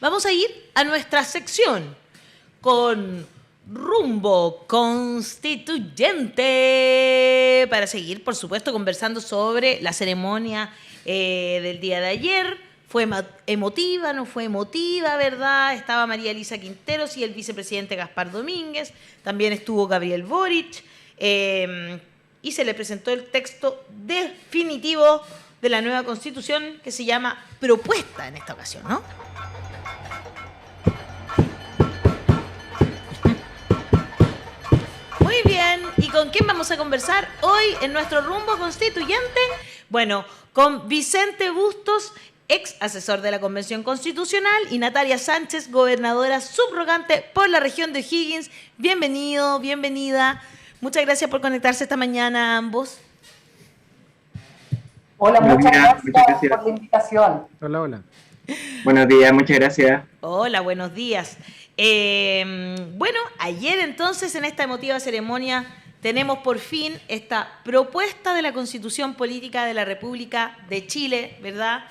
Vamos a ir a nuestra sección con rumbo constituyente para seguir, por supuesto, conversando sobre la ceremonia del día de ayer. ¿Fue emotiva? ¿No fue emotiva, verdad? Estaba María Elisa Quinteros y el vicepresidente Gaspar Domínguez. También estuvo Gabriel Boric. Y se le presentó el texto definitivo de la nueva Constitución que se llama Propuesta en esta ocasión, ¿no? Muy bien, ¿y con quién vamos a conversar hoy en nuestro rumbo constituyente? Bueno, con Vicente Bustos, ex asesor de la Convención Constitucional, y Natalia Sánchez, gobernadora subrogante por la región de O'Higgins. Bienvenido, bienvenida. Muchas gracias por conectarse esta mañana a ambos. Hola, muchas gracias por la invitación. Hola, hola. Buenos días, muchas gracias. Hola, buenos días. Bueno, ayer entonces en esta emotiva ceremonia tenemos por fin esta propuesta de la Constitución Política de la República de Chile, ¿verdad?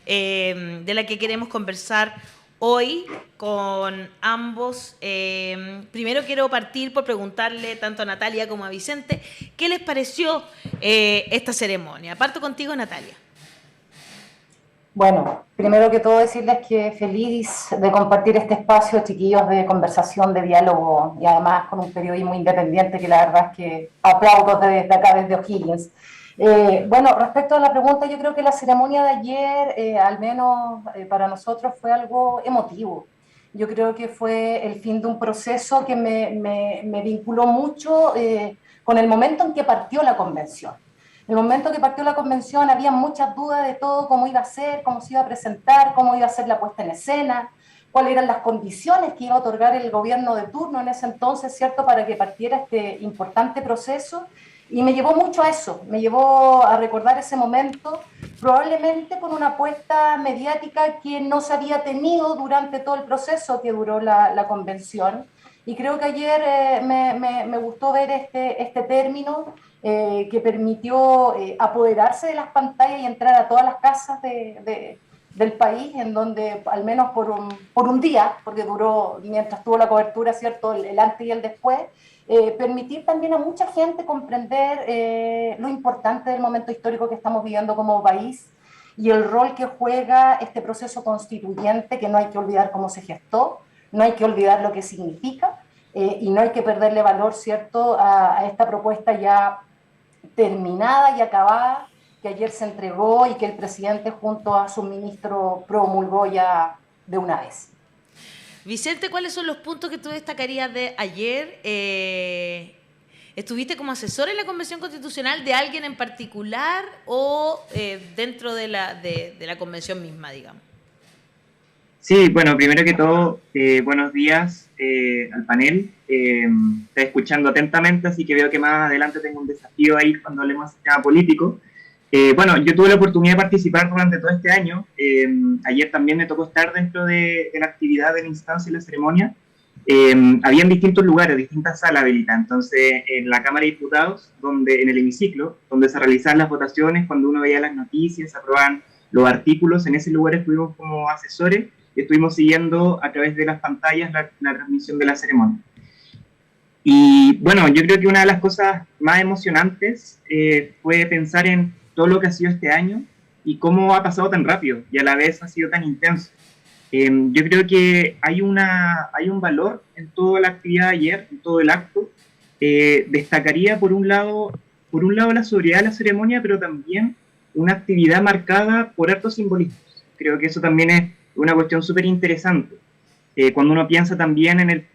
De la que queremos conversar hoy con ambos. Primero quiero partir por preguntarle tanto a Natalia como a Vicente, ¿qué les pareció esta ceremonia? Parto contigo, Natalia. Bueno, primero que todo decirles que feliz de compartir este espacio, chiquillos, de conversación, de diálogo, y además con un periodismo independiente que la verdad es que aplaudo desde acá, desde O'Higgins. Bueno, respecto a la pregunta, yo creo que la ceremonia de ayer, al menos para nosotros, fue algo emotivo. Yo creo que fue el fin de un proceso que me vinculó mucho con el momento en que partió la convención. En el momento que partió la convención había muchas dudas de todo, cómo iba a ser, cómo se iba a presentar, cómo iba a ser la puesta en escena, cuáles eran las condiciones que iba a otorgar el gobierno de turno en ese entonces, ¿cierto?, para que partiera este importante proceso. Y me llevó mucho a eso, me llevó a recordar ese momento, probablemente con una apuesta mediática que no se había tenido durante todo el proceso que duró la convención. Y creo que ayer me gustó ver este término que permitió apoderarse de las pantallas y entrar a todas las casas del país, en donde al menos por un día, porque duró mientras tuvo la cobertura, ¿cierto?, el antes y el después, permitir también a mucha gente comprender lo importante del momento histórico que estamos viviendo como país y el rol que juega este proceso constituyente, que no hay que olvidar cómo se gestó, no hay que olvidar lo que significa y no hay que perderle valor, ¿cierto?, a esta propuesta ya terminada y acabada que ayer se entregó y que el presidente junto a su ministro promulgó ya de una vez. Vicente, ¿cuáles son los puntos que tú destacarías de ayer? ¿Estuviste como asesor en la Convención Constitucional de alguien en particular o dentro de la Convención misma, digamos? Sí, bueno, primero que todo, buenos días al panel. Estoy escuchando atentamente, así que veo que más adelante tengo un desafío ahí cuando hablemos de tema político. Bueno, yo tuve la oportunidad de participar durante todo este año. Ayer también me tocó estar dentro de la actividad de la instancia y la ceremonia. Habían distintos lugares, distintas salas habilitadas. Entonces, en la Cámara de Diputados, en el hemiciclo, donde se realizaban las votaciones, cuando uno veía las noticias, se aprobaban los artículos, en ese lugar estuvimos como asesores y estuvimos siguiendo a través de las pantallas la transmisión de la ceremonia. Y bueno, yo creo que una de las cosas más emocionantes fue pensar en todo lo que ha sido este año y cómo ha pasado tan rápido y a la vez ha sido tan intenso. Yo creo que hay un valor en toda la actividad de ayer, en todo el acto. Destacaría por un lado la sobriedad de la ceremonia, pero también una actividad marcada por hartos simbolismos. Creo que eso también es una cuestión súper interesante. Cuando uno piensa también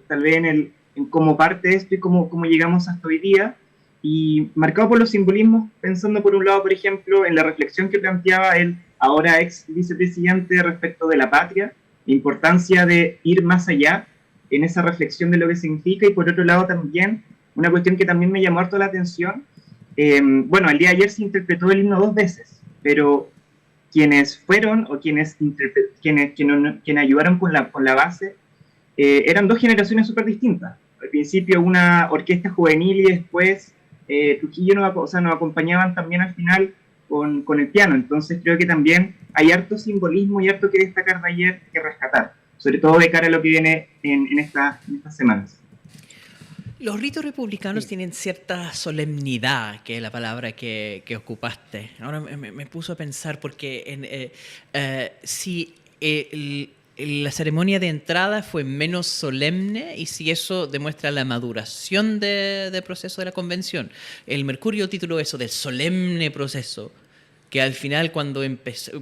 tal vez en cómo parte esto y cómo llegamos hasta hoy día, y marcado por los simbolismos, pensando por un lado, por ejemplo, en la reflexión que planteaba el ahora ex vicepresidente respecto de la patria, la importancia de ir más allá en esa reflexión de lo que significa, y por otro lado también, una cuestión que también me llamó harto la atención, bueno, el día de ayer se interpretó el himno 2 veces, pero quienes fueron o quienes ayudaron con la base eran dos generaciones súper distintas. Al principio una orquesta juvenil y después Trujillo nos acompañaban también al final con el piano. Entonces creo que también hay harto simbolismo y harto que destacar de ayer que rescatar, sobre todo de cara a lo que viene en estas semanas. Los ritos republicanos tienen cierta solemnidad, que es la palabra que ocupaste. Ahora me puso a pensar porque si la ceremonia de entrada fue menos solemne y si eso demuestra la maduración del proceso de la convención. El Mercurio tituló eso del solemne proceso, que al final cuando empezó,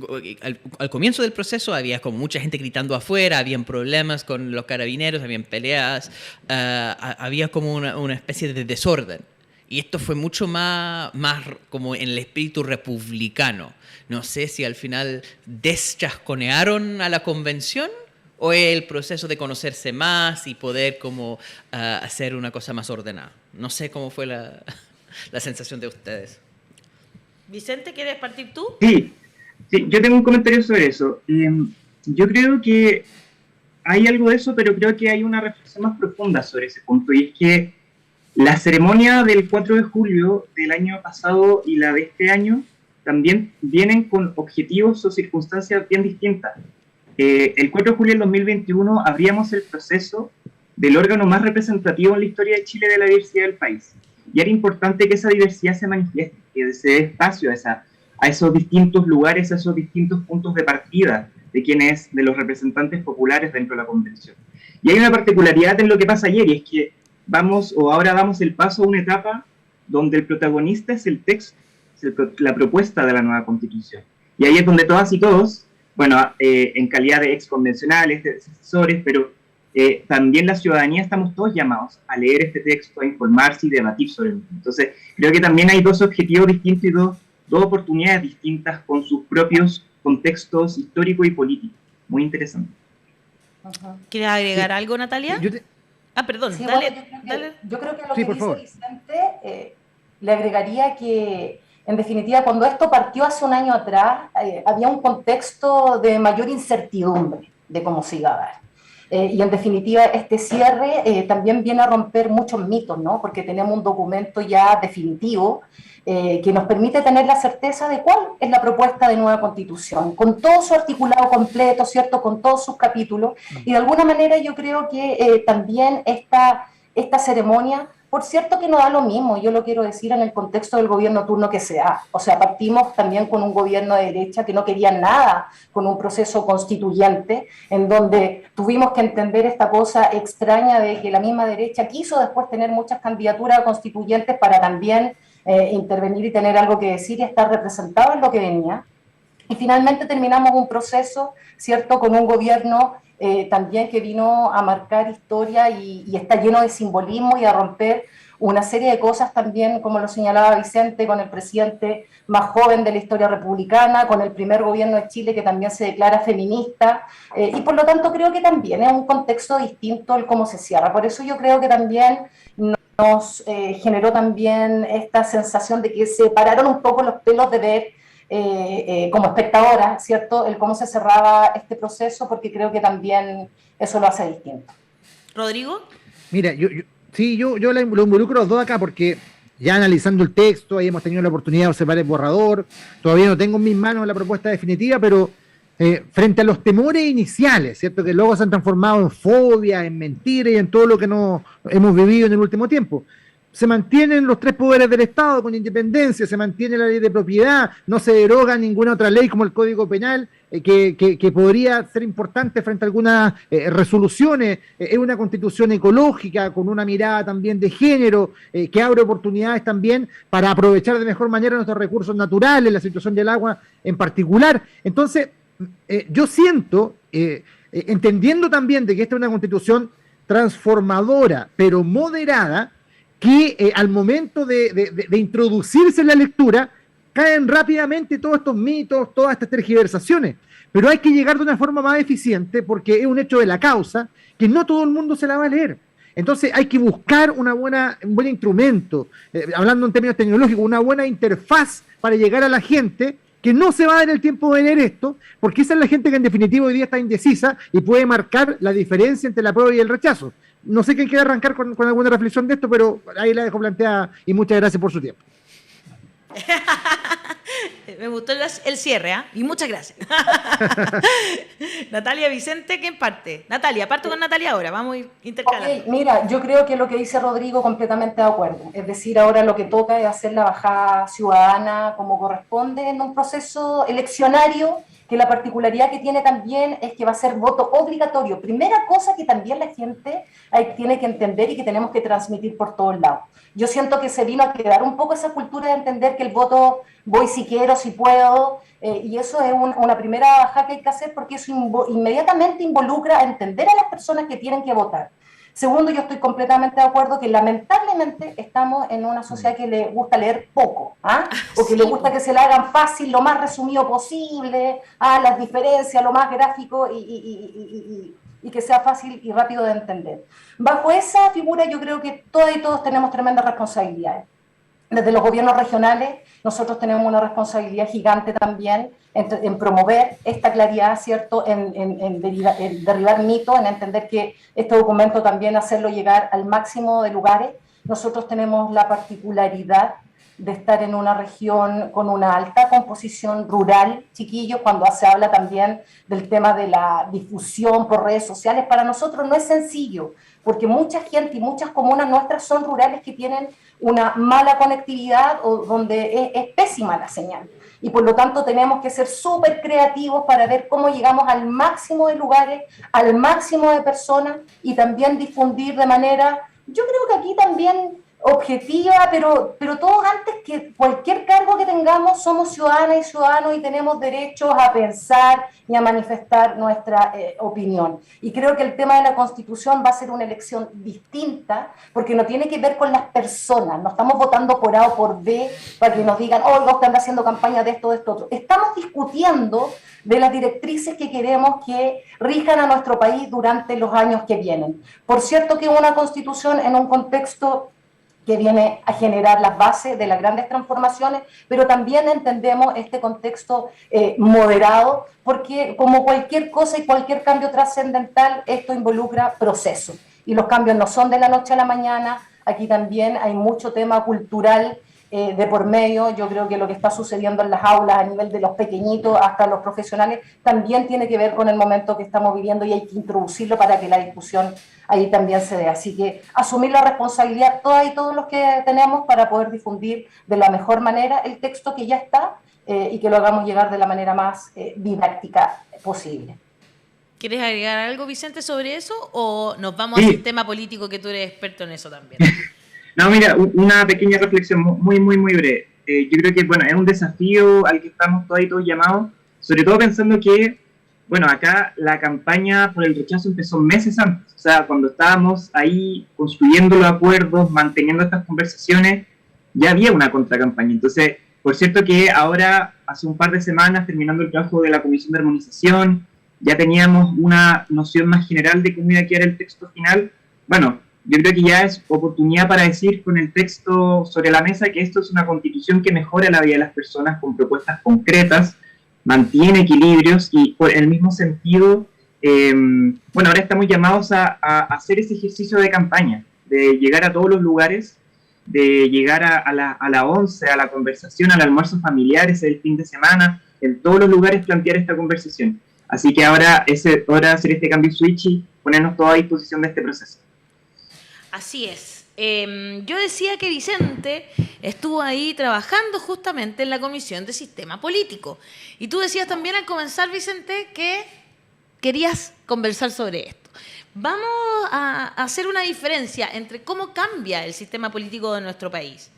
al comienzo del proceso había como mucha gente gritando afuera, habían problemas con los carabineros, habían peleas, había como una especie de desorden. Y esto fue mucho más como en el espíritu republicano. No sé si al final deschasconearon a la convención o el proceso de conocerse más y poder como hacer una cosa más ordenada. No sé cómo fue la sensación de ustedes. Vicente, ¿quieres partir tú? Sí, yo tengo un comentario sobre eso. Yo creo que hay algo de eso, pero creo que hay una reflexión más profunda sobre ese punto, y es que la ceremonia del 4 de julio del año pasado y la de este año también vienen con objetivos o circunstancias bien distintas. El 4 de julio del 2021 abríamos el proceso del órgano más representativo en la historia de Chile de la diversidad del país. Y era importante que esa diversidad se manifieste, que se dé espacio a esos distintos lugares, a esos distintos puntos de partida de los representantes populares dentro de la convención. Y hay una particularidad en lo que pasa ayer, y es que ahora damos el paso a una etapa donde el protagonista es el texto, la propuesta de la nueva constitución. Y ahí es donde todas y todos, en calidad de exconvencionales, de asesores, pero también la ciudadanía estamos todos llamados a leer este texto, a informarse y debatir sobre él. Entonces, creo que también hay dos objetivos distintos y dos oportunidades distintas con sus propios contextos históricos y políticos. Muy interesante. ¿Quieres agregar algo, Natalia? Perdón, sí, dale. Yo creo que a lo que dice Vicente, le agregaría que, en definitiva, cuando esto partió hace un año atrás, había un contexto de mayor incertidumbre de cómo se iba a dar. Y en definitiva, este cierre también viene a romper muchos mitos, ¿no? Porque tenemos un documento ya definitivo que nos permite tener la certeza de cuál es la propuesta de nueva constitución, con todo su articulado completo, ¿cierto? Con todos sus capítulos. Y de alguna manera yo creo que también esta ceremonia, por cierto que no da lo mismo, yo lo quiero decir en el contexto del gobierno turno que se da. O sea, partimos también con un gobierno de derecha que no quería nada con un proceso constituyente, en donde tuvimos que entender esta cosa extraña de que la misma derecha quiso después tener muchas candidaturas constituyentes para también intervenir y tener algo que decir y estar representado en lo que venía. Y finalmente terminamos un proceso, ¿cierto?, con un gobierno también que vino a marcar historia y está lleno de simbolismo y a romper una serie de cosas también, como lo señalaba Vicente, con el presidente más joven de la historia republicana, con el primer gobierno de Chile que también se declara feminista, y por lo tanto creo que también es un contexto distinto el cómo se cierra. Por eso yo creo que también nos generó también esta sensación de que se pararon un poco los pelos de ver como espectadora, ¿cierto?, el cómo se cerraba este proceso, porque creo que también eso lo hace distinto. ¿Rodrigo? Mira, yo lo involucro los dos acá porque ya analizando el texto, ahí hemos tenido la oportunidad de observar el borrador, todavía no tengo en mis manos la propuesta definitiva, pero frente a los temores iniciales, ¿cierto?, que luego se han transformado en fobia, en mentira y en todo lo que no hemos vivido en el último tiempo. Se mantienen los tres poderes del Estado con independencia, se mantiene la ley de propiedad, no se deroga ninguna otra ley como el Código Penal, que podría ser importante frente a algunas resoluciones. Es una constitución ecológica con una mirada también de género, que abre oportunidades también para aprovechar de mejor manera nuestros recursos naturales, la situación del agua en particular. Entonces, yo siento, entendiendo también de que esta es una constitución transformadora, pero moderada, que al momento de introducirse en la lectura, caen rápidamente todos estos mitos, todas estas tergiversaciones. Pero hay que llegar de una forma más eficiente porque es un hecho de la causa que no todo el mundo se la va a leer. Entonces hay que buscar un buen instrumento, hablando en términos tecnológicos, una buena interfaz para llegar a la gente que no se va a dar el tiempo de leer esto, porque esa es la gente que en definitiva hoy día está indecisa y puede marcar la diferencia entre la apruebo y el rechazo. No sé quién quiere arrancar con alguna reflexión de esto, pero ahí la dejo planteada y muchas gracias por su tiempo. Me gustó el cierre, ¿ah? Y muchas gracias. Natalia Vicente, ¿quién parte? Natalia, parto con Natalia ahora, vamos a ir intercalando. Ok, mira, yo creo que lo que dice Rodrigo completamente de acuerdo. Es decir, ahora lo que toca es hacer la bajada ciudadana como corresponde en un proceso eleccionario, que la particularidad que tiene también es que va a ser voto obligatorio. Primera cosa que también la gente tiene que entender y que tenemos que transmitir por todos lados. Yo siento que se vino a quedar un poco esa cultura de entender que el voto voy si quiero, si puedo, y eso es una primera bajada que hay que hacer, porque eso inmediatamente involucra a entender a las personas que tienen que votar. Segundo, yo estoy completamente de acuerdo que lamentablemente estamos en una sociedad que le gusta leer poco, ¿ah? O que le gusta que se la hagan fácil, lo más resumido posible, las diferencias, lo más gráfico y que sea fácil y rápido de entender. Bajo esa figura yo creo que todas y todos tenemos tremendas responsabilidades. Desde los gobiernos regionales nosotros tenemos una responsabilidad gigante también en promover esta claridad, ¿cierto? En derribar mitos, en entender que este documento también hacerlo llegar al máximo de lugares. Nosotros tenemos la particularidad de estar en una región con una alta composición rural, chiquillos, cuando se habla también del tema de la difusión por redes sociales, para nosotros no es sencillo, porque mucha gente y muchas comunas nuestras son rurales que tienen una mala conectividad o donde es pésima la señal. Y por lo tanto tenemos que ser súper creativos para ver cómo llegamos al máximo de lugares, al máximo de personas y también difundir de manera, yo creo que aquí también objetiva, pero todos antes que cualquier cargo que tengamos somos ciudadanas y ciudadanos y tenemos derechos a pensar y a manifestar nuestra opinión. Y creo que el tema de la Constitución va a ser una elección distinta porque no tiene que ver con las personas, no estamos votando por A o por B para que nos digan, oh, usted anda haciendo campaña de esto, otro. Estamos discutiendo de las directrices que queremos que rijan a nuestro país durante los años que vienen. Por cierto que una Constitución en un contexto que viene a generar las bases de las grandes transformaciones, pero también entendemos este contexto moderado, porque como cualquier cosa y cualquier cambio trascendental, esto involucra procesos, y los cambios no son de la noche a la mañana. Aquí también hay mucho tema cultural de por medio. Yo creo que lo que está sucediendo en las aulas a nivel de los pequeñitos hasta los profesionales también tiene que ver con el momento que estamos viviendo y hay que introducirlo para que la discusión ahí también se dé. Así que asumir la responsabilidad todas y todos los que tenemos para poder difundir de la mejor manera el texto que ya está y que lo hagamos llegar de la manera más didáctica posible. ¿Quieres agregar algo, Vicente, sobre eso o nos vamos al sistema político, que tú eres experto en eso también? No, mira, una pequeña reflexión muy breve. Yo creo que, bueno, es un desafío al que estamos todos y todos llamados, sobre todo pensando que, bueno, acá la campaña por el rechazo empezó meses antes, o sea, cuando estábamos ahí construyendo los acuerdos, manteniendo estas conversaciones, ya había una contracampaña. Entonces, por cierto que ahora, hace un par de semanas, terminando el trabajo de la Comisión de Armonización, ya teníamos una noción más general de cómo iba a quedar el texto final. Bueno, yo creo que ya es oportunidad para decir con el texto sobre la mesa que esto es una constitución que mejora la vida de las personas con propuestas concretas, mantiene equilibrios y por el mismo sentido, bueno, ahora estamos llamados a hacer ese ejercicio de campaña, de llegar a todos los lugares, de llegar a la once, a la conversación, al almuerzo familiar, ese del fin de semana, en todos los lugares plantear esta conversación. Así que ahora es hora de hacer este cambio switch y ponernos todos a disposición de este proceso. Así es. Yo decía que Vicente estuvo ahí trabajando justamente en la Comisión de Sistema Político. Y tú decías también al comenzar, Vicente, que querías conversar sobre esto. Vamos a hacer una diferencia entre cómo cambia el sistema político de nuestro país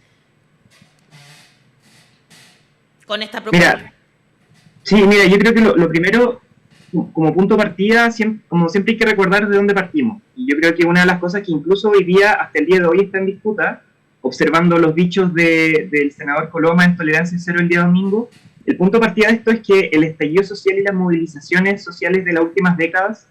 con esta propuesta. Mira, yo creo que lo primero, como punto de partida, como siempre hay que recordar de dónde partimos. Y yo creo que una de las cosas que incluso hoy día, hasta el día de hoy, está en disputa, observando los dichos del senador Coloma en Tolerancia Cero el día domingo, el punto de partida de esto es que el estallido social y las movilizaciones sociales de las últimas décadas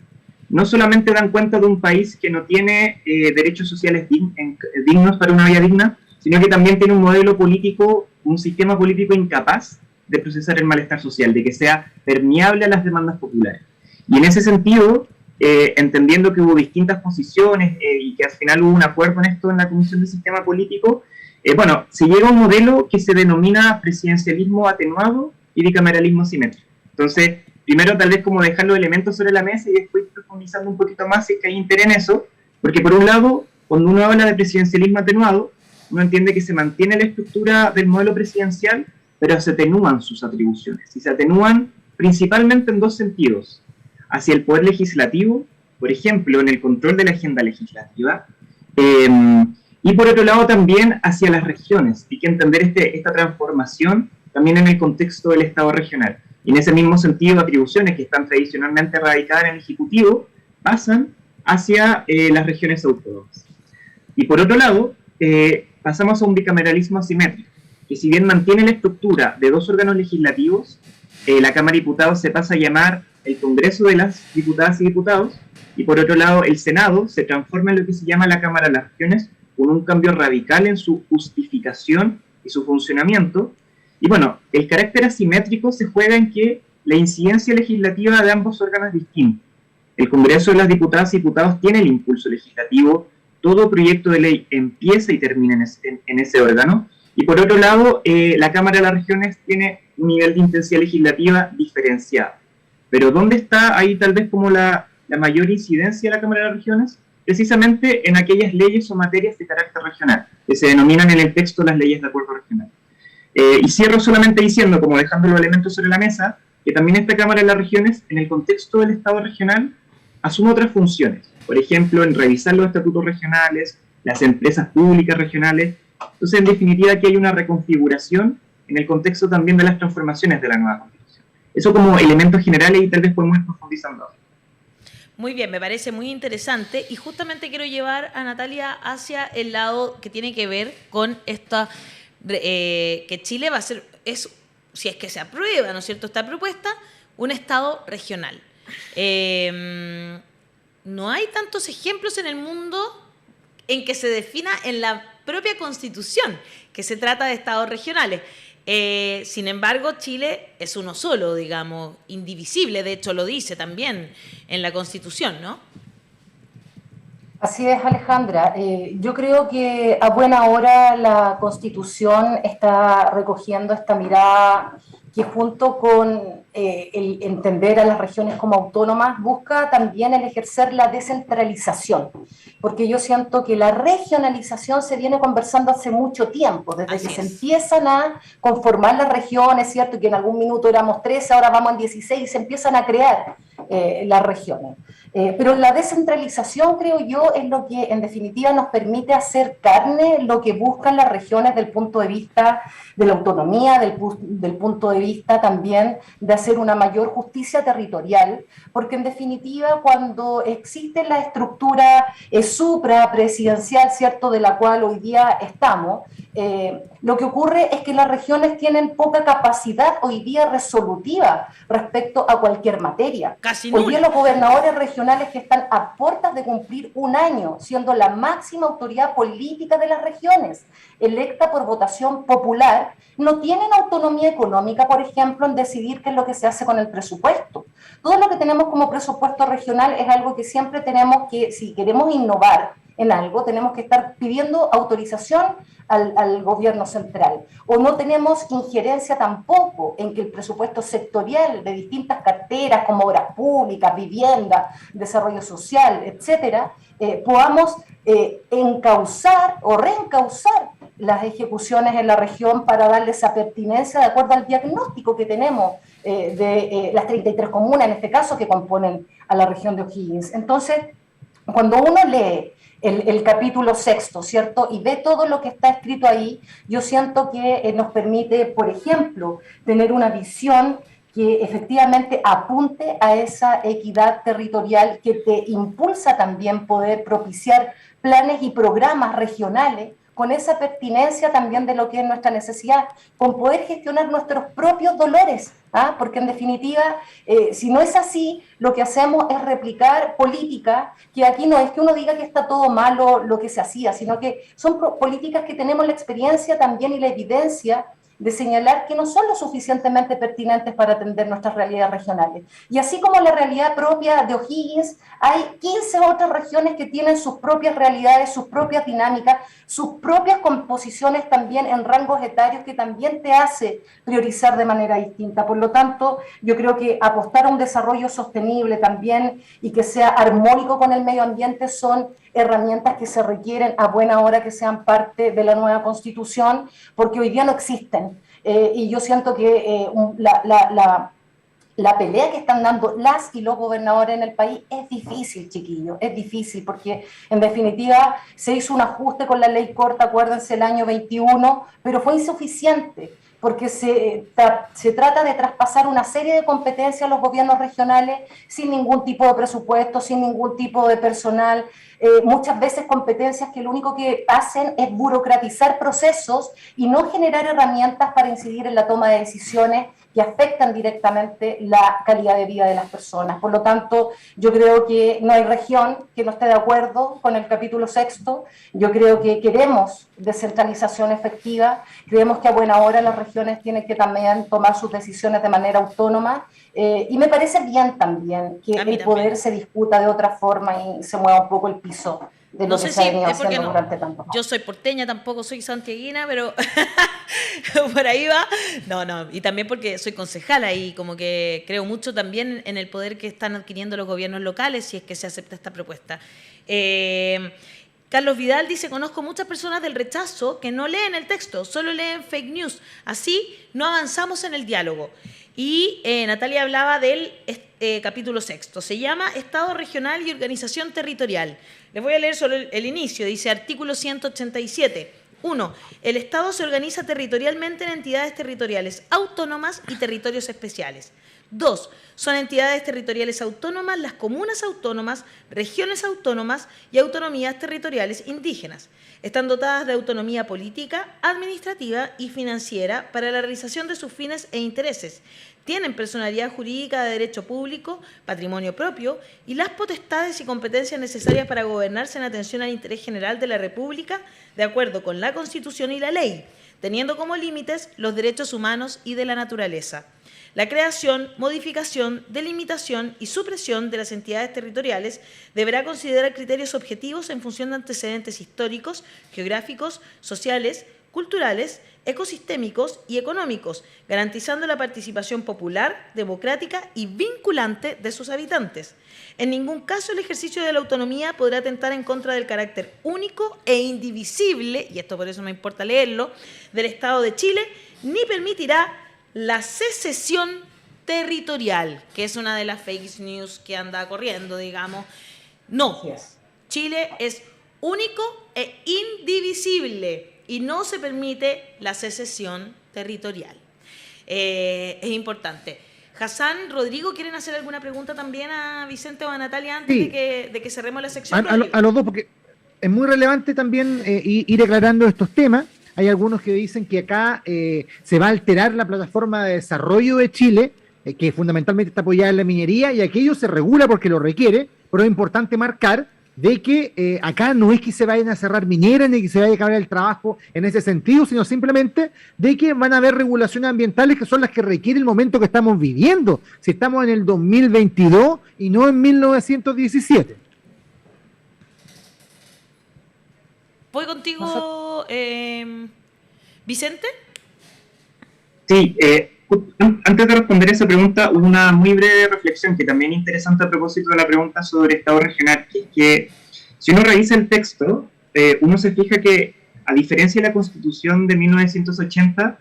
no solamente dan cuenta de un país que no tiene derechos sociales dignos para una vida digna, sino que también tiene un modelo político, un sistema político incapaz de procesar el malestar social, de que sea permeable a las demandas populares. Y en ese sentido, entendiendo que hubo distintas posiciones y que al final hubo un acuerdo en esto en la Comisión de Sistema Político, Bueno, se llega a un modelo que se denomina presidencialismo atenuado y bicameralismo simétrico. Entonces, primero tal vez como dejar los elementos sobre la mesa y después profundizando un poquito más si es que hay interés en eso, porque por un lado, cuando uno habla de presidencialismo atenuado, uno entiende que se mantiene la estructura del modelo presidencial, pero se atenúan sus atribuciones, y se atenúan principalmente en dos sentidos: hacia el poder legislativo, por ejemplo, en el control de la agenda legislativa, y por otro lado también hacia las regiones. Hay que entender esta transformación también en el contexto del Estado regional. Y en ese mismo sentido, atribuciones que están tradicionalmente radicadas en el Ejecutivo pasan hacia las regiones autónomas. Y por otro lado, pasamos a un bicameralismo asimétrico, que si bien mantiene la estructura de dos órganos legislativos, la Cámara de Diputados se pasa a llamar el Congreso de las Diputadas y Diputados, y por otro lado el Senado se transforma en lo que se llama la Cámara de las Regiones, con un cambio radical en su justificación y su funcionamiento. Y bueno, el carácter asimétrico se juega en que la incidencia legislativa de ambos órganos es distinta. El Congreso de las Diputadas y Diputados tiene el impulso legislativo, todo proyecto de ley empieza y termina en ese órgano, y por otro lado, la Cámara de las Regiones tiene un nivel de intensidad legislativa diferenciado. Pero ¿dónde está ahí tal vez como la mayor incidencia de la Cámara de las Regiones? Precisamente en aquellas leyes o materias de carácter regional, que se denominan en el texto las leyes de acuerdo regional. Y cierro solamente diciendo, como dejando los elementos sobre la mesa, que también esta Cámara de las Regiones, en el contexto del Estado regional, asume otras funciones. Por ejemplo, en revisar los estatutos regionales, las empresas públicas regionales. Entonces, en definitiva, aquí hay una reconfiguración en el contexto también de las transformaciones de la nueva Constitución. Eso como elementos generales, y tal vez podemos ir profundizando ahora. Muy bien, me parece muy interesante, y justamente quiero llevar a Natalia hacia el lado que tiene que ver con esta, que Chile va a ser, si es que se aprueba, ¿no es cierto?, esta propuesta, un Estado regional. No hay tantos ejemplos en el mundo en que se defina en la propia Constitución que se trata de Estados regionales. Sin embargo, Chile es uno solo, digamos, indivisible, de hecho lo dice también en la Constitución, ¿no? Así es, Alejandra. Yo creo que a buena hora la Constitución está recogiendo esta mirada que, junto con el entender a las regiones como autónomas, busca también el ejercer la descentralización, porque yo siento que la regionalización se viene conversando hace mucho tiempo, desde Así que se es. empiezan a conformar las regiones, ¿cierto? Que en algún minuto éramos 13, ahora vamos en 16, y se empiezan a crear las regiones. Pero la descentralización, creo yo, es lo que en definitiva nos permite hacer carne lo que buscan las regiones del punto de vista de la autonomía, del punto de vista también de hacer una mayor justicia territorial, porque en definitiva cuando existe la estructura suprapresidencial, ¿cierto?, de la cual hoy día estamos, lo que ocurre es que las regiones tienen poca capacidad hoy día resolutiva respecto a cualquier materia. Casi hoy día nula. los gobernadores regionales, que están a puertas de cumplir un año siendo la máxima autoridad política de las regiones, electa por votación popular, no tienen autonomía económica, por ejemplo, en decidir qué es lo que se hace con el presupuesto. Todo lo que tenemos como presupuesto regional es algo que siempre tenemos que, si queremos innovar en algo, tenemos que estar pidiendo autorización al gobierno central. O no tenemos injerencia tampoco en que el presupuesto sectorial de distintas carteras, como obras públicas, vivienda, desarrollo social, etcétera, podamos encauzar o reencauzar las ejecuciones en la región para darle esa pertinencia de acuerdo al diagnóstico que tenemos de las 33 comunas, en este caso, que componen a la región de O'Higgins. Entonces, cuando uno lee el capítulo 6, ¿cierto?, y ve todo lo que está escrito ahí, yo siento que nos permite, por ejemplo, tener una visión que efectivamente apunte a esa equidad territorial, que te impulsa también poder propiciar planes y programas regionales con esa pertinencia también de lo que es nuestra necesidad, con poder gestionar nuestros propios dolores, porque en definitiva, si no es así, lo que hacemos es replicar política, que aquí no es que uno diga que está todo malo lo que se hacía, sino que son políticas que tenemos la experiencia también y la evidencia de señalar que no son lo suficientemente pertinentes para atender nuestras realidades regionales. Y así como la realidad propia de O'Higgins, hay 15 otras regiones que tienen sus propias realidades, sus propias dinámicas, sus propias composiciones también en rangos etarios que también te hace priorizar de manera distinta. Por lo tanto, yo creo que apostar a un desarrollo sostenible también y que sea armónico con el medio ambiente son herramientas que se requieren a buena hora que sean parte de la nueva Constitución, porque hoy día no existen. Y yo siento que la pelea que están dando las y los gobernadores en el país es difícil, chiquillos, es difícil, porque en definitiva se hizo un ajuste con la ley corta, acuérdense, el año 21, pero fue insuficiente, porque se trata de traspasar una serie de competencias a los gobiernos regionales sin ningún tipo de presupuesto, sin ningún tipo de personal, muchas veces competencias que lo único que hacen es burocratizar procesos y no generar herramientas para incidir en la toma de decisiones que afectan directamente la calidad de vida de las personas. Por lo tanto, yo creo que no hay región que no esté de acuerdo con el capítulo 6. Yo creo que queremos descentralización efectiva, creemos que a buena hora las regiones tienen que también tomar sus decisiones de manera autónoma, y me parece bien también que el poder se discuta de otra forma y se mueva un poco el piso de lo que se ha venido haciendo durante tanto tiempo. Yo soy porteña, tampoco soy santiaguina, pero por ahí va. No, y también porque soy concejala y como que creo mucho también en el poder que están adquiriendo los gobiernos locales si es que se acepta esta propuesta. Carlos Vidal dice, conozco muchas personas del rechazo que no leen el texto, solo leen fake news. Así no avanzamos en el diálogo. Y Natalia hablaba del capítulo 6. Se llama Estado regional y organización territorial. Les voy a leer solo el inicio. Dice, artículo 187. 1. El Estado se organiza territorialmente en entidades territoriales autónomas y territorios especiales. 2. Son entidades territoriales autónomas las comunas autónomas, regiones autónomas y autonomías territoriales indígenas. Están dotadas de autonomía política, administrativa y financiera para la realización de sus fines e intereses. Tienen personalidad jurídica de derecho público, patrimonio propio y las potestades y competencias necesarias para gobernarse en atención al interés general de la República, de acuerdo con la Constitución y la ley, teniendo como límites los derechos humanos y de la naturaleza. La creación, modificación, delimitación y supresión de las entidades territoriales deberá considerar criterios objetivos en función de antecedentes históricos, geográficos, sociales, culturales, ecosistémicos y económicos, garantizando la participación popular, democrática y vinculante de sus habitantes. En ningún caso el ejercicio de la autonomía podrá atentar en contra del carácter único e indivisible, y esto por eso me importa leerlo, del Estado de Chile, ni permitirá la secesión territorial, que es una de las fake news que anda corriendo, digamos. No, Chile es único e indivisible y no se permite la secesión territorial. Es importante. Hassan, Rodrigo, ¿quieren hacer alguna pregunta también a Vicente o a Natalia antes de que cerremos la sección? A los dos, porque es muy relevante también ir aclarando estos temas. Hay algunos que dicen que acá se va a alterar la plataforma de desarrollo de Chile, que fundamentalmente está apoyada en la minería, y aquello se regula porque lo requiere, pero es importante marcar de que acá no es que se vayan a cerrar mineras ni que se vaya a acabar el trabajo en ese sentido, sino simplemente de que van a haber regulaciones ambientales que son las que requiere el momento que estamos viviendo, si estamos en el 2022 y no en 1917. Voy contigo, Vicente. Sí, antes de responder esa pregunta, una muy breve reflexión que también es interesante a propósito de la pregunta sobre Estado regional, que es que si uno revisa el texto, uno se fija que, a diferencia de la Constitución de 1980,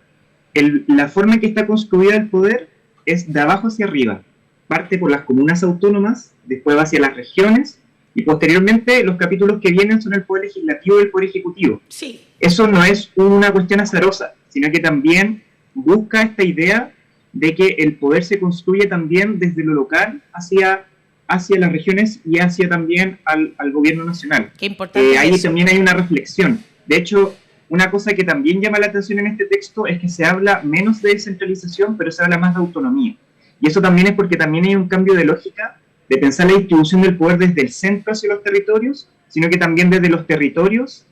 la forma en que está construida el poder es de abajo hacia arriba. Parte por las comunas autónomas, después va hacia las regiones, y posteriormente los capítulos que vienen son el Poder Legislativo y el Poder Ejecutivo. Sí. Eso no es una cuestión azarosa, sino que también busca esta idea de que el poder se construye también desde lo local hacia las regiones y hacia también al gobierno nacional. Qué importante ahí eso. también hay una reflexión. De hecho, una cosa que también llama la atención en este texto es que se habla menos de descentralización, pero se habla más de autonomía. Y eso también es porque también hay un cambio de lógica de pensar la distribución del poder desde el centro hacia los territorios, sino que también desde los territorios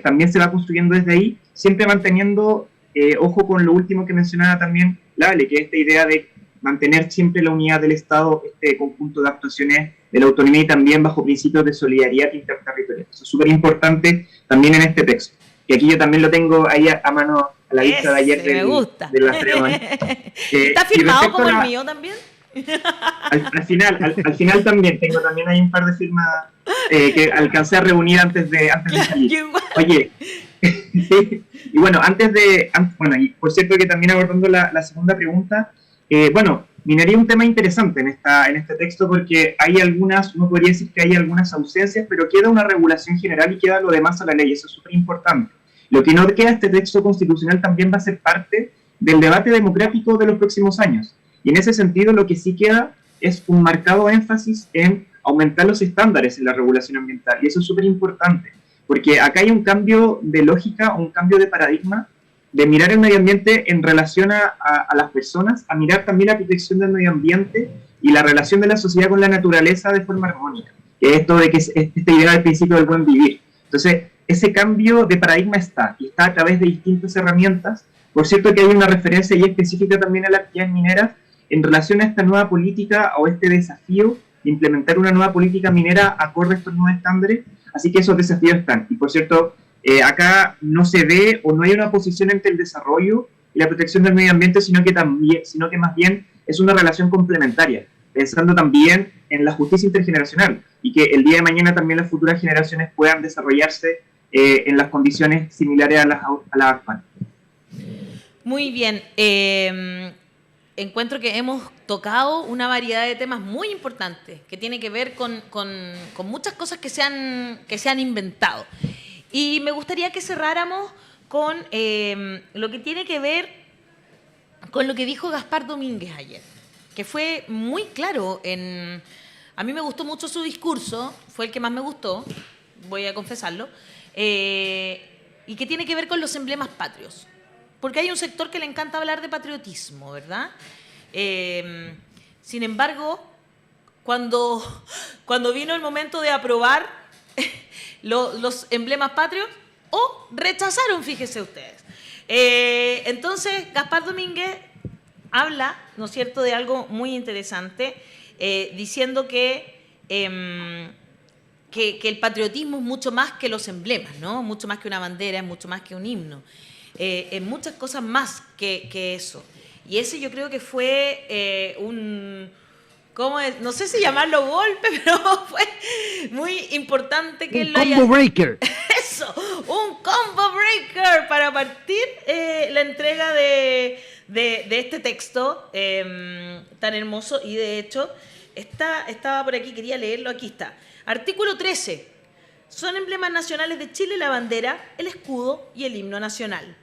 también se va construyendo desde ahí, siempre manteniendo ojo con lo último que mencionaba también Lale, que es esta idea de mantener siempre la unidad del Estado, este conjunto de actuaciones de la autonomía y también bajo principios de solidaridad interterritorial. Eso es súper importante también en este texto. Y aquí yo también lo tengo ahí a mano, a la vista de ayer me gusta. de la ceremonia. ¿Está firmado como el mío también? Al final también, tengo también ahí un par de firmas que alcancé a reunir antes de salir. Oye, y bueno, y por cierto que también abordando la segunda pregunta, minería es un tema interesante en este texto porque hay uno podría decir que hay algunas ausencias, pero queda una regulación general y queda lo demás a la ley, eso es súper importante. Lo que no queda este texto constitucional también va a ser parte del debate democrático de los próximos años. Y en ese sentido lo que sí queda es un marcado énfasis en aumentar los estándares en la regulación ambiental. Y eso es súper importante, porque acá hay un cambio de lógica, un cambio de paradigma, de mirar el medio ambiente en relación a las personas, a mirar también la protección del medio ambiente y la relación de la sociedad con la naturaleza de forma armónica. Que es esto de que es esta idea del principio del buen vivir. Entonces, ese cambio de paradigma está a través de distintas herramientas. Por cierto que hay una referencia y específica también a las actividades mineras en relación a esta nueva política o este desafío de implementar una nueva política minera acorde a estos nuevos estándares, así que esos desafíos están. Y por cierto, acá no se ve o no hay una oposición entre el desarrollo y la protección del medio ambiente, sino que más bien es una relación complementaria, pensando también en la justicia intergeneracional y que el día de mañana también las futuras generaciones puedan desarrollarse en las condiciones similares a las actuales. Muy bien. Encuentro que hemos tocado una variedad de temas muy importantes que tiene que ver con muchas cosas que se han inventado. Y me gustaría que cerráramos con lo que tiene que ver con lo que dijo Gaspar Domínguez ayer, que fue muy claro. A mí me gustó mucho su discurso, fue el que más me gustó, voy a confesarlo, y que tiene que ver con los emblemas patrios. Porque hay un sector que le encanta hablar de patriotismo, ¿verdad? Sin embargo, cuando vino el momento de aprobar los emblemas patrios, rechazaron, fíjense ustedes. Entonces, Gaspar Domínguez habla, ¿no es cierto?, de algo muy interesante, diciendo que el patriotismo es mucho más que los emblemas, ¿no? Mucho más que una bandera, es mucho más que un himno. En muchas cosas más que eso. Y ese yo creo que fue no sé si llamarlo golpe, pero fue muy importante que él lo haya... combo breaker. Eso, un combo breaker para partir la entrega de este texto tan hermoso. Y de hecho, estaba por aquí, quería leerlo, aquí está. Artículo 13. Son emblemas nacionales de Chile la bandera, el escudo y el himno nacional.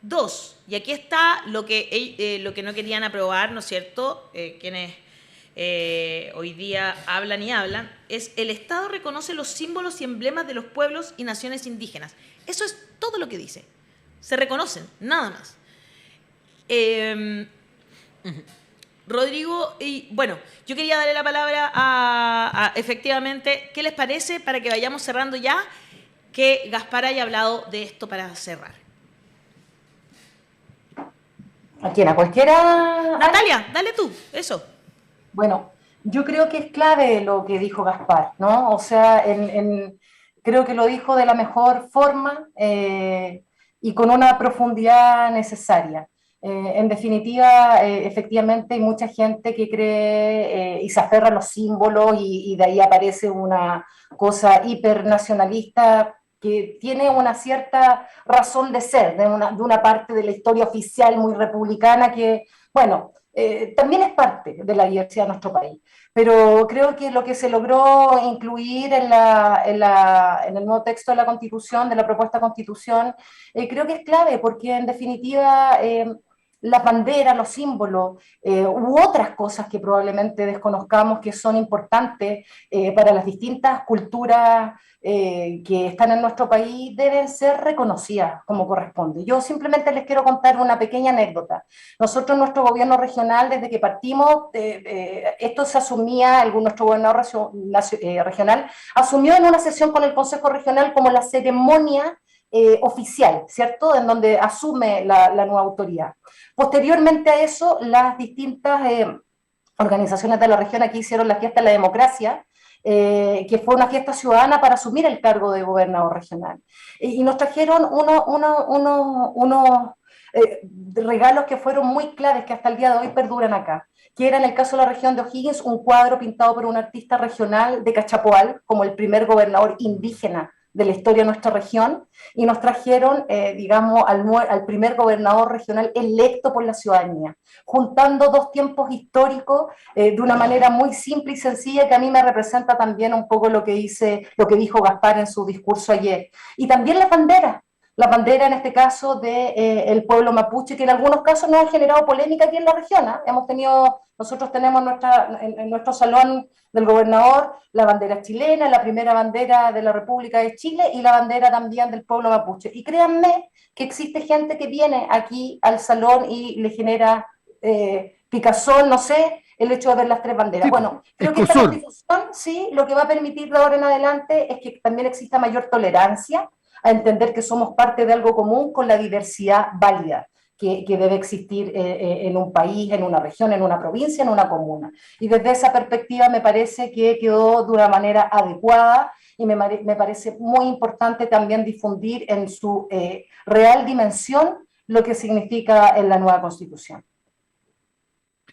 2, y aquí está lo que no querían aprobar, ¿no es cierto?, quienes hoy día hablan, es el Estado reconoce los símbolos y emblemas de los pueblos y naciones indígenas. Eso es todo lo que dice. Se reconocen, nada más. Rodrigo, y bueno, yo quería darle la palabra a efectivamente, ¿qué les parece para que vayamos cerrando ya? Que Gaspar haya hablado de esto para cerrar. ¿A quién? ¿A cualquiera? Natalia, dale tú, eso. Bueno, yo creo que es clave lo que dijo Gaspar, ¿no? O sea, creo que lo dijo de la mejor forma y con una profundidad necesaria. En definitiva, efectivamente hay mucha gente que cree y se aferra a los símbolos y de ahí aparece una cosa hipernacionalista que tiene una cierta razón de ser, de una parte de la historia oficial muy republicana que, bueno, también es parte de la diversidad de nuestro país. Pero creo que lo que se logró incluir en el nuevo texto de la Constitución, de la propuesta de Constitución, creo que es clave, porque en definitiva las banderas, los símbolos u otras cosas que probablemente desconozcamos que son importantes para las distintas culturas que están en nuestro país deben ser reconocidas como corresponde. Yo simplemente les quiero contar una pequeña anécdota. Nosotros, nuestro gobierno regional, desde que partimos, esto se asumía, nuestro gobernador regional asumió en una sesión con el Consejo Regional como la ceremonia oficial, ¿cierto? En donde asume la nueva autoridad. Posteriormente a eso, las distintas organizaciones de la región aquí hicieron la fiesta de la democracia, que fue una fiesta ciudadana para asumir el cargo de gobernador regional. Y nos trajeron unos regalos que fueron muy claves, que hasta el día de hoy perduran acá, que era en el caso de la región de O'Higgins un cuadro pintado por un artista regional de Cachapoal, como el primer gobernador indígena de la historia de nuestra región, y nos trajeron, digamos, al primer gobernador regional electo por la ciudadanía, juntando dos tiempos históricos de una manera muy simple y sencilla, que a mí me representa también un poco lo que dijo Gaspar en su discurso ayer. Y también la bandera en este caso del pueblo mapuche, que en algunos casos nos ha generado polémica aquí en la región. Nosotros tenemos en nuestro salón del gobernador la bandera chilena, la primera bandera de la República de Chile y la bandera también del pueblo mapuche. Y créanme que existe gente que viene aquí al salón y le genera picazón, no sé, el hecho de ver las tres banderas. Sí, bueno, creo que esta constitución, sí, lo que va a permitir de ahora en adelante es que también exista mayor tolerancia a entender que somos parte de algo común con la diversidad válida que debe existir en un país, en una región, en una provincia, en una comuna. Y desde esa perspectiva me parece que quedó de una manera adecuada y me parece muy importante también difundir en su real dimensión lo que significa en la nueva Constitución.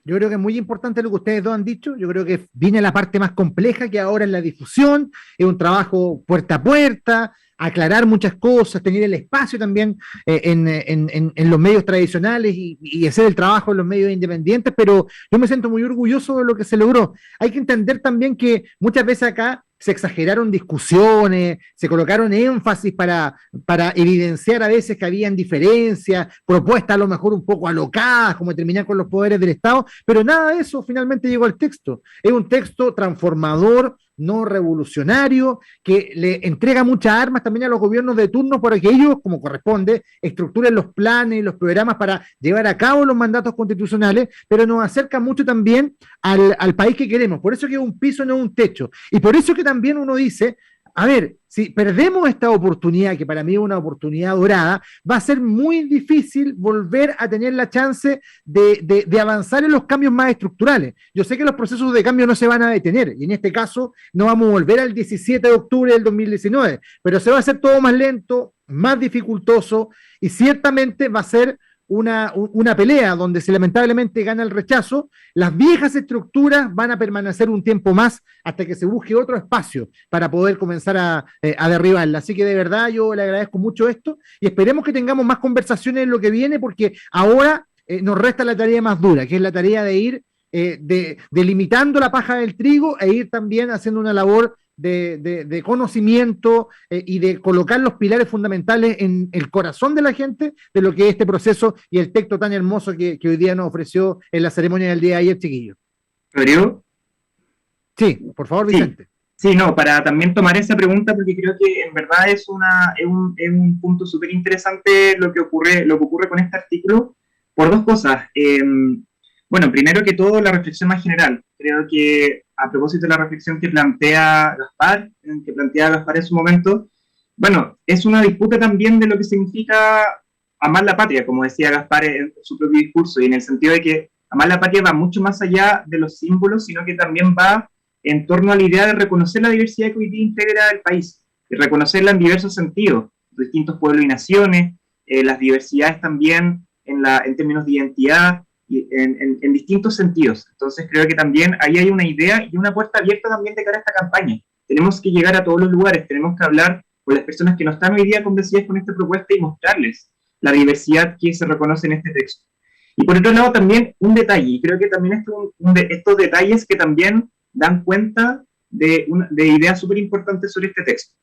Yo creo que es muy importante lo que ustedes dos han dicho. Yo creo que viene la parte más compleja, que ahora es la difusión, es un trabajo puerta a puerta, aclarar muchas cosas, tener el espacio también en los medios tradicionales y hacer el trabajo en los medios independientes, pero yo me siento muy orgulloso de lo que se logró. Hay que entender también que muchas veces acá se exageraron discusiones, se colocaron énfasis para evidenciar a veces que habían diferencias, propuestas a lo mejor un poco alocadas, como terminar con los poderes del Estado, pero nada de eso finalmente llegó al texto. Es un texto transformador, no revolucionario, que le entrega muchas armas también a los gobiernos de turno para que ellos, como corresponde, estructuren los planes y los programas para llevar a cabo los mandatos constitucionales, pero nos acerca mucho también al país que queremos. Por eso que un piso no es un techo. Y por eso que también uno dice, a ver, si perdemos esta oportunidad, que para mí es una oportunidad dorada, va a ser muy difícil volver a tener la chance de avanzar en los cambios más estructurales. Yo sé que los procesos de cambio no se van a detener, y en este caso no vamos a volver al 17 de octubre del 2019, pero se va a hacer todo más lento, más dificultoso, y ciertamente va a ser una pelea donde si lamentablemente gana el rechazo, las viejas estructuras van a permanecer un tiempo más hasta que se busque otro espacio para poder comenzar a derribarla. Así que de verdad yo le agradezco mucho esto y esperemos que tengamos más conversaciones en lo que viene, porque ahora nos resta la tarea más dura, que es la tarea de ir delimitando la paja del trigo e ir también haciendo una labor de conocimiento y de colocar los pilares fundamentales en el corazón de la gente de lo que es este proceso y el texto tan hermoso que hoy día nos ofreció en la ceremonia del día de ayer, chiquillos. ¿Rodrigo? Sí, por favor, Vicente. Sí, no, para también tomar esa pregunta, porque creo que en verdad es un punto súper interesante lo que ocurre con este artículo, por dos cosas. Bueno, primero que todo, la reflexión más general. Creo que a propósito de la reflexión que plantea Gaspar en su momento, bueno, es una disputa también de lo que significa amar la patria, como decía Gaspar en su propio discurso, y en el sentido de que amar la patria va mucho más allá de los símbolos, sino que también va en torno a la idea de reconocer la diversidad que hoy día integra el país, y reconocerla en diversos sentidos, distintos pueblos y naciones, las diversidades también en términos de identidad, y en distintos sentidos. Entonces creo que también ahí hay una idea y una puerta abierta también de cara a esta campaña. Tenemos que llegar a todos los lugares, tenemos que hablar con las personas que no están hoy día convencidas con esta propuesta y mostrarles la diversidad que se reconoce en este texto. Y por otro lado también un detalle, y creo que también estos detalles que también dan cuenta de ideas súper importantes sobre este texto.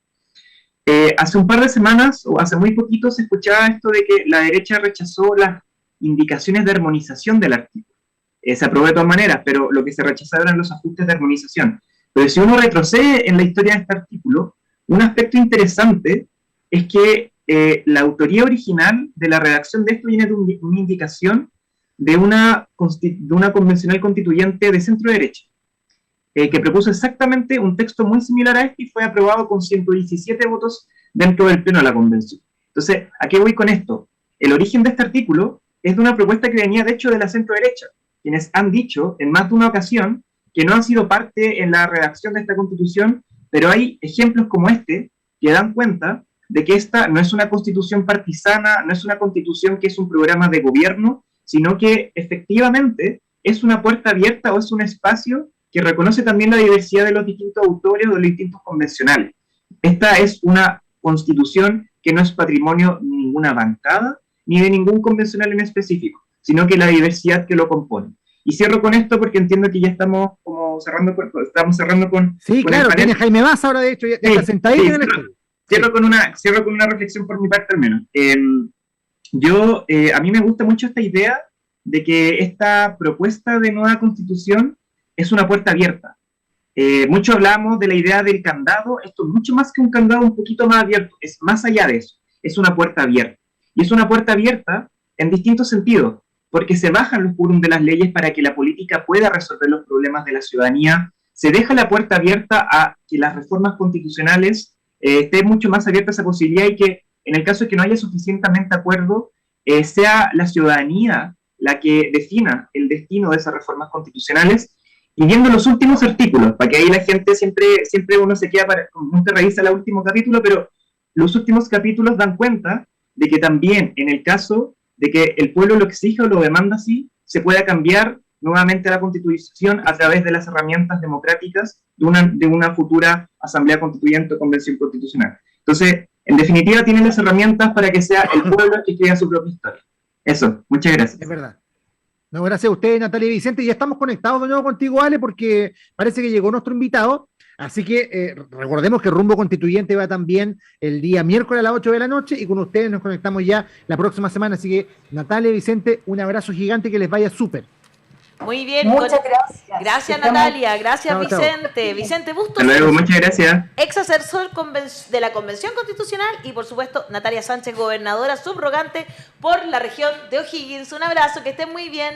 Hace un par de semanas, o hace muy poquito, se escuchaba esto de que la derecha rechazó las indicaciones de armonización del artículo. Se aprobó de todas maneras, pero lo que se rechazaron eran los ajustes de armonización. Pero si uno retrocede en la historia de este artículo, un aspecto interesante es que la autoría original de la redacción de esto viene de una indicación de una convencional constituyente de centro-derecha, que propuso exactamente un texto muy similar a este y fue aprobado con 117 votos dentro del pleno de la convención. Entonces, ¿a qué voy con esto? El origen de este artículo es de una propuesta que venía, de hecho, de la centro-derecha, quienes han dicho en más de una ocasión que no han sido parte en la redacción de esta Constitución, pero hay ejemplos como este que dan cuenta de que esta no es una constitución partisana, no es una constitución que es un programa de gobierno, sino que efectivamente es una puerta abierta o es un espacio que reconoce también la diversidad de los distintos autores o de los distintos convencionales. Esta es una constitución que no es patrimonio de ninguna bancada ni de ningún convencional en específico, sino que la diversidad que lo compone. Y cierro con esto porque entiendo que ya estamos como cerrando con Sí, con claro, el panel. tiene Jaime Baza ahora, de hecho, ya está sentadito Sí, en el estudio. cierro con una reflexión por mi parte al menos. A mí me gusta mucho esta idea de que esta propuesta de nueva constitución es una puerta abierta. Mucho hablamos de la idea del candado, esto es mucho más que un candado, un poquito más abierto, es más allá de eso, es una puerta abierta. Y es una puerta abierta en distintos sentidos, porque se bajan los quórum de las leyes para que la política pueda resolver los problemas de la ciudadanía, se deja la puerta abierta a que las reformas constitucionales estén mucho más abiertas a esa posibilidad y que en el caso de que no haya suficientemente acuerdo, sea la ciudadanía la que defina el destino de esas reformas constitucionales. Y viendo los últimos artículos, para que ahí la gente siempre uno se queda, uno te revisa el último capítulo, pero los últimos capítulos dan cuenta de que también en el caso de que el pueblo lo exija o lo demanda así, se pueda cambiar nuevamente la Constitución a través de las herramientas democráticas de una futura Asamblea Constituyente o Convención Constitucional. Entonces, en definitiva, tienen las herramientas para que sea el pueblo el que crea su propia historia. Eso, muchas gracias. Es verdad. No, gracias a ustedes, Natalia y Vicente. Ya estamos conectados de nuevo contigo, Ale, porque parece que llegó nuestro invitado. Así que recordemos que Rumbo Constituyente va también el día miércoles a las 8 de la noche y con ustedes nos conectamos ya la próxima semana. Así que, Natalia y Vicente, un abrazo gigante, que les vaya súper. Muy bien. Muchas gracias. Gracias, Natalia. Gracias, Chao, chao. Vicente. Vicente Bustos. Hasta luego, muchas gracias. Ex asesor de la Convención Constitucional y, por supuesto, Natalia Sánchez, gobernadora subrogante por la región de O'Higgins. Un abrazo, que estén muy bien.